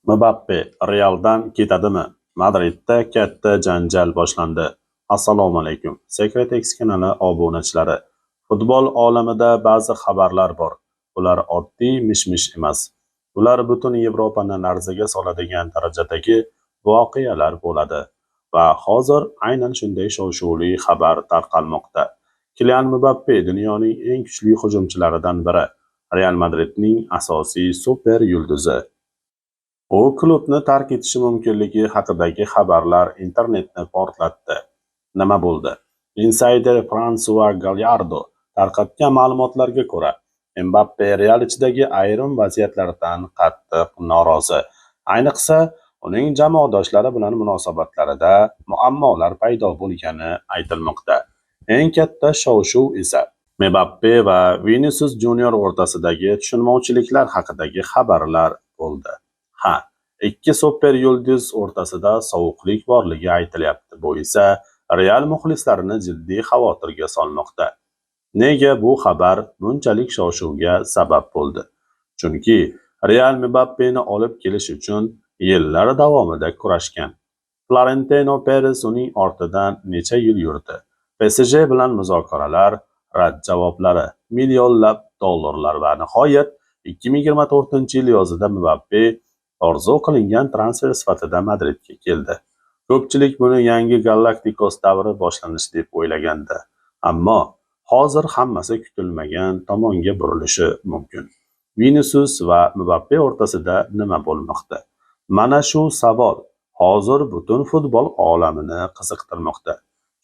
Mbappe Realdan ketadimi? Madridda katta janjal boshlandi. Assalomu alaykum. Secret X kanali obunachilari. Futbol olamida ba'zi xabarlar bor. Ular oddiy mish-mish emas. Ular butun Yevropani larzaga soladigan darajadagi voqealar bo'ladi. Va hozir aynan shunday shov-shuvli xabar tarqalmoqda. Kylian Mbappe dunyoning eng kuchli hujumchilaridan biri. Real Madridning asosiy super yulduzi. U klubni tark etishi mumkinligi haqidagi xabarlar internetni portlatdi. Nima bo'ldi? Insider François Gallardo tarqatgan ma'lumotlarga ko'ra, Mbappe Real ichidagi ayrim vaziyatlardan qattiq norozi. Ayniqsa, uning jamoadoshlari bilan munosabatlarida muammolar paydo bo'lgani aytilmoqda. Eng katta shov-shuv esa Mbappe va Vinicius Junior o'rtasidagi tushunmovchiliklar haqidagi xabarlar bo'ldi. Ikki super yulduz o'rtasida sovuqlik borligi aytilyapti. Bu esa Real muxlislarini jiddiy xavotirga solmoqda. Nega bu xabar bunchalik shov-shuvga sabab bo'ldi? Chunki Real Mbappeni olib kelish uchun yillar davomida kurashgan. Florentino Perez uning ortidan necha yil yurdi. PSG bilan muzokaralar, rad javoblari, millionlab dollarlar va nihoyat 2024-yil yozida Mbappe orzu qilingan transfer sifatida Madridga keldi. Ko'pchilik buni yangi Galacticos davri boshlanishi deb o'ylagandi. Ammo hozir hammasi kutilmagan tomonga burilishi mumkin. Vinicius va Mbappe o'rtasida nima bo'lmoqda? Mana shu savol hozir butun futbol olamini qiziqtirmoqda.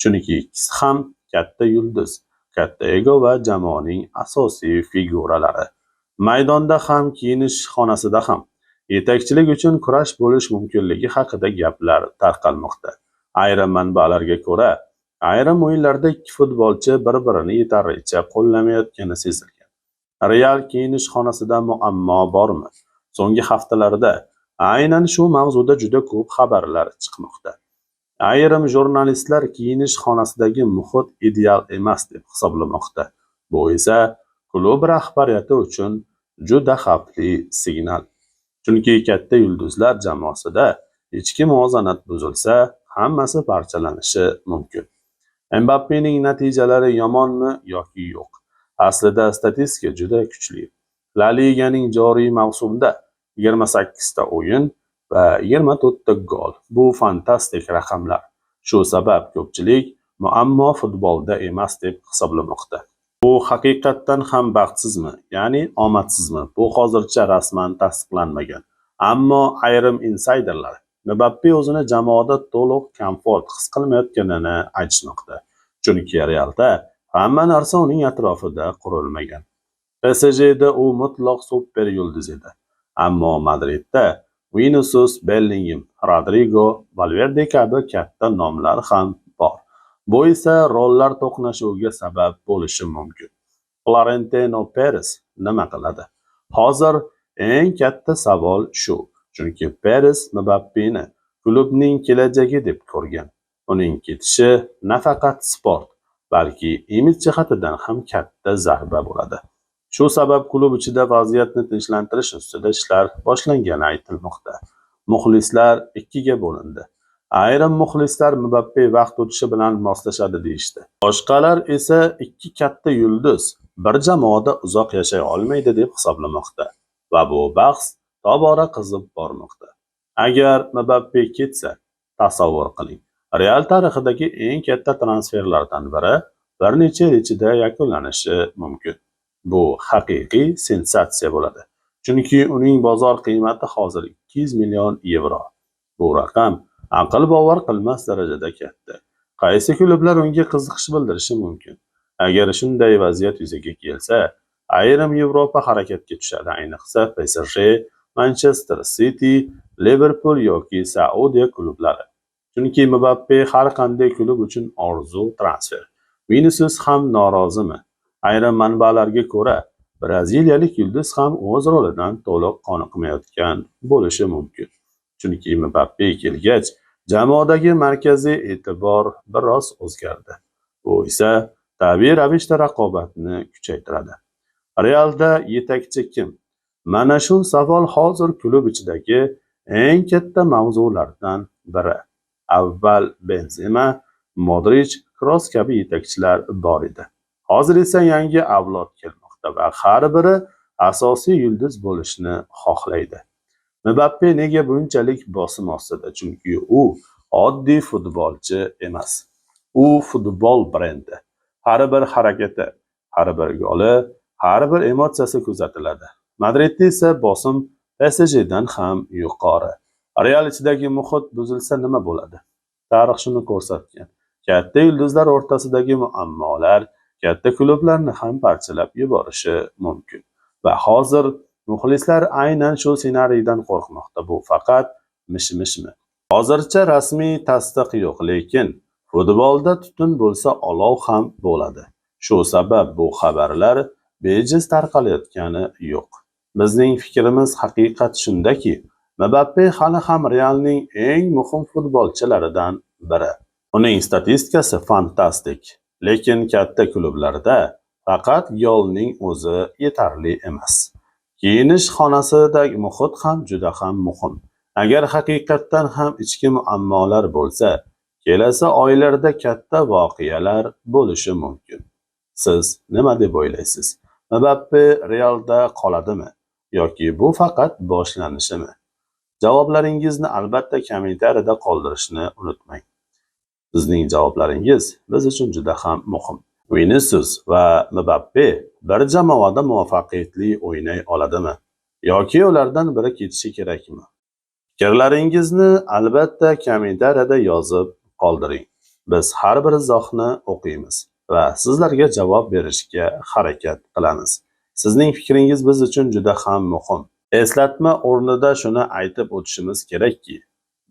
Chunki ikkisi ham katta yulduz, katta ego va jamoaning asosiy figuralari. Maydonda ham, kiyinish xonasida ham yetakchilik uchun kurash bo'lish mumkinligi haqida gaplar tarqalmoqda. Ayrim manbalarga ko'ra, ayrim o'yinlarda ikki futbolchi bir-birini yetarlicha qo'llamayotgani sezilgan. Real kiyinish xonasida muammo bormi? So'nggi haftalarda aynan shu mavzuda juda ko'p xabarlar chiqmoqda. Ayrim jurnalistlar kiyinish xonasidagi muhit ideal emas deb hisoblamoqda. Bu esa klub rahbariyati uchun juda xavfli signal. Chunki katta yulduzlar jamoasida ichki muvozanat buzilsa, hammasi parchalanishi mumkin. Mbappening natijalari yomonmi yoki yo'q? Aslida statistika juda kuchli. La Liganing joriy mavsumda 28 ta o'yin va 24 ta gol. Bu fantastik raqamlar. Shu sabab ko'pchilik muammo futbolda emas deb hisoblamoqda. Bu haqiqatdan ham baxtsizmi, ya'ni omadsizmi? Bu hozircha rasman tasdiqlanmagan. Ammo ayrim insayderlar Mbappe o'zini jamoada to'liq komfort his qilmayotganini aytishmoqda. Chunki Realda hamma narsa uning atrofida qurilmagan. PSJda u mutlaq super yulduz edi. Ammo Madridda Vinicius, Bellingham, Rodrigo, Valverde kabi katta nomlar ham bor. Bu esa rollar to'qnashuviga sabab bo'lishi mumkin. Florentino Perez nima qiladi? Hozir eng katta savol shu. Chunki Perez Mbappeni klubning kelajagi deb ko'rgan. Uning ketishi nafaqat sport, balki imij jihatidan ham katta zarba bo'ladi. Shu sabab klub ichida vaziyatni tinchlantirish ustida ishlar boshlangani aytilmoqda. Muxlislar ikkiga bo'lindi. Ayrim muxlislar Mbappe vaqt o'tishi bilan moslashadi deyishdi. Boshqalar esa ikki katta yulduz bir jamoada uzoq yashay olmaydi deb hisoblamoqda. Va bu bahs tobora qizib bormoqda. Agar Mbappe ketsa, tasavvur qiling. Real tarixidagi eng katta transferlardan biri bir necha yil ichida yakunlanishi mumkin. Bu haqiqiy sensatsiya bo'ladi. Chunki uning bozor qiymati hozir 200 million yevro. Bu raqam aql bovar qilmas darajada katta. Qaysi klublar unga qiziqish bildirishi mumkin? Agar shunday vaziyat yuzaga kelsa, ayrim Yevropa harakatga tushadi, ayniqsa PSG, Manchester City, Liverpool yoki Saudiya klublari. Chunki Mbappe har qanday klub uchun orzu transfer. Vinicius ham norozimi? Ayrim manbalarga ko'ra, braziliyalik yulduz ham o'z rolidan to'liq qoniqmayotgan bo'lishi mumkin. Chunki Mbappe kelgach, jamoadagi markaziy e'tibor biroz o'zgardi. Bu esa tabiiy ravishda raqobatni kuchaytiradi. Realda yetakchi kim? Mana shu savol hozir klub ichidagi eng katta mavzulardan biri. Avval Benzema, Modric, Kroos kabi yetakchilar bor edi. Hozir esa yangi avlod kelmoqda va har biri asosiy yulduz bo'lishni xohlaydi. Mbappe nega bunchalik bosim ostida? Chunki u oddiy futbolchi emas. U futbol brendi. Har bir harakati, har bir goli, har bir emotsiyasi kuzatiladi. Madridda esa bosim PSJdan ham yuqori. Real ichidagi muhit buzilsa nima bo'ladi? Tarix shuni ko'rsatgan. Katta yulduzlar o'rtasidagi muammolar katta klublarni ham parchalab yuborishi mumkin. Va hozir muxlislar aynan shu ssenariydan qo'rqmoqda. Bu faqat mish-mishmi? Hozircha rasmiy tasdiq yo'q, lekin futbolda tutun bo'lsa olov ham bo'ladi. Shu sabab bu xabarlar bejiz tarqalayotgani yo'q. Bizning fikrimiz haqiqat shundaki, Mbappe hali ham Realning eng muhim futbolchilaridan biri. Uning statistikasi fantastik, lekin katta klublarda faqat golning o'zi yetarli emas. Kiyinish xonasidagi muhit ham juda ham muhim. Agar haqiqatdan ham ichki muammolar bo'lsa, kelasi oylarda katta voqealar bo'lishi mumkin. Siz nima deb o'ylaysiz? Mbappe Realda qoladimi yoki bu faqat boshlanishimi? Javoblaringizni albatta kommentariyada qoldirishni unutmang. Sizning javoblaringiz biz uchun juda ham muhim. Vinicius va Mbappe bir jamoada muvaffaqiyatli o'ynay oladimi yoki ulardan biri ketishi kerakmi? Fikrlaringizni albatta kommentariyada yozib qoldiring. Biz har bir izohni o'qiymiz va sizlarga javob berishga harakat qilamiz. Sizning fikringiz biz uchun juda ham muhim. Eslatma o'rnida shuni aytib o'tishimiz kerakki,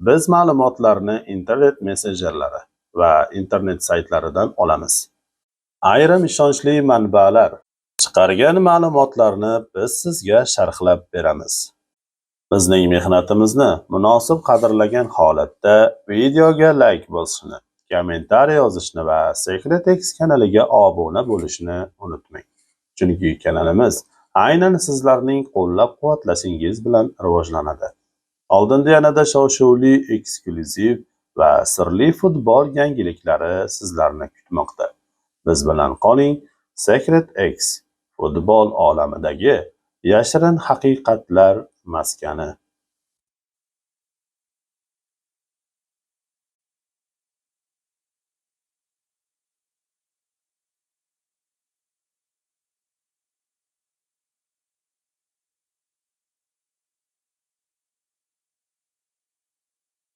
biz ma'lumotlarni internet messenjerlari va internet saytlaridan olamiz. Ayrim ishonchli manbalar chiqargan ma'lumotlarni biz sizga sharhlab beramiz. Bizning mehnatimizni munosib qadrlagan holatda videoga like bosishni, kommentariy yozishni va SecretX kanaliga obuna bo'lishni unutmang. Chunki kanalimiz aynan sizlarning qo'llab-quvvatlashingiz bilan rivojlanadi. Oldinda yanada shov-shuvli, eksklyuziv va sirli futbol yangiliklari sizlarni kutmoqda. Biz bilan qoling. SecretX futbol olamidagi yashirin haqiqatlar maskani.